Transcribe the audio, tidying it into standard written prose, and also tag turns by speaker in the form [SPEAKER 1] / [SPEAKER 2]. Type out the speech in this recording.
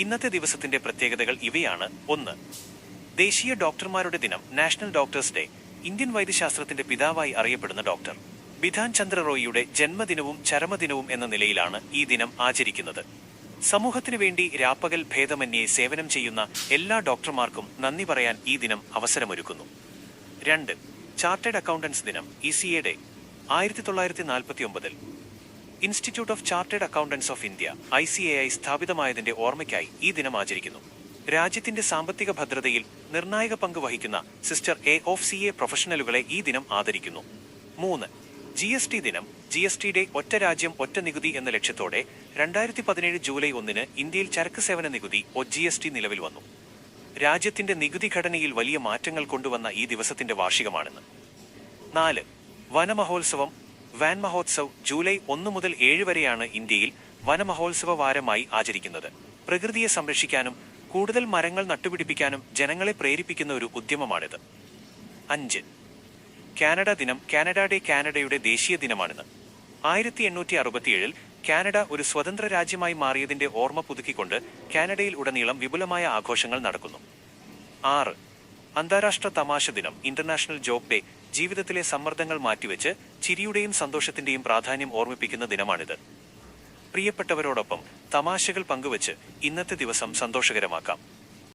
[SPEAKER 1] ഇന്നത്തെ ദിവസത്തിന്റെ പ്രത്യേകതകൾ ഇവയാണ്. 1. ദേശീയ ഡോക്ടർമാരുടെ ദിനം, നാഷണൽ ഡോക്ടേഴ്സ് ഡേ. ഇന്ത്യൻ വൈദ്യശാസ്ത്രത്തിന്റെ പിതാവായി അറിയപ്പെടുന്ന ഡോക്ടർ ബിധാൻ ചന്ദ്ര റോയിയുടെ ജന്മദിനവും ചരമദിനവും എന്ന നിലയിലാണ് ഈ ദിനം ആചരിക്കുന്നത്. സമൂഹത്തിനു വേണ്ടി രാപ്പകൽ ഭേദമന്യേ സേവനം ചെയ്യുന്ന എല്ലാ ഡോക്ടർമാർക്കും നന്ദി പറയാൻ ഈ ദിനം അവസരമൊരുക്കുന്നു. 2. ചാർട്ടേഡ് അക്കൗണ്ടൻസ് ദിനം, ECA day. 1949 institute of chartered accountants of India ICAI സ്ഥാപിതമായതിന്റെ ഓർമ്മയ്ക്കായി ഈ ദിനം ആചരിക്കുന്നു. രാജ്യത്തിന്റെ സാമ്പത്തിക ഭദ്രതയിൽ നിർണായക പങ്ക് വഹിക്കുന്ന സിസ്റ്റർ ഓഫ് CA പ്രൊഫഷണലുകളെ ഈ ദിനം ആദരിക്കുന്നു. 3. GST ദിനം, GST ഡേ. ഒറ്റ രാജ്യം ഒറ്റ നികുതി എന്ന ലക്ഷ്യത്തോടെ 2017 ജൂലൈ 1 ഇന്ത്യയിൽ ചരക്ക് സേവന നികുതി GST നിലവിൽ വന്നു. രാജ്യത്തിന്റെ നികുതി ഘടനയിൽ വലിയ മാറ്റങ്ങൾ കൊണ്ടുവന്ന ഈ ദിവസത്തിന്റെ വാർഷികമാണെന്ന്. 4. വനമഹോത്സവം, വാൻ മഹോത്സവ്. ജൂലൈ 1 മുതൽ 7 വരെയാണ് ഇന്ത്യയിൽ വനമഹോത്സവ വാരമായി ആചരിക്കുന്നത്. പ്രകൃതിയെ സംരക്ഷിക്കാനും കൂടുതൽ മരങ്ങൾ നട്ടുപിടിപ്പിക്കാനും ജനങ്ങളെ പ്രേരിപ്പിക്കുന്ന ഒരു ഉദ്യമമാണിത്. 5. കാനഡ ദിനം, കാനഡ ഡേ. കാനഡയുടെ ദേശീയ ദിനമാണിന്ന്. 1867 കാനഡ ഒരു സ്വതന്ത്ര രാജ്യമായി മാറിയതിന്റെ ഓർമ്മ പുതുക്കിക്കൊണ്ട് കാനഡയിൽ ഉടനീളം വിപുലമായ ആഘോഷങ്ങൾ നടക്കുന്നു. 6. അന്താരാഷ്ട്ര തമാശ ദിനം, ഇന്റർനാഷണൽ ജോക്ക് ഡേ. ജീവിതത്തിലെ സമ്മർദ്ദങ്ങൾ മാറ്റിവെച്ച് ചിരിയുടെയും സന്തോഷത്തിന്റെയും പ്രാധാന്യം ഓർമ്മിപ്പിക്കുന്ന ദിനമാണിത്. പ്രിയപ്പെട്ടവരോടൊപ്പം തമാശകൾ പങ്കുവച്ച് ഇന്നത്തെ ദിവസം സന്തോഷകരമാക്കാം.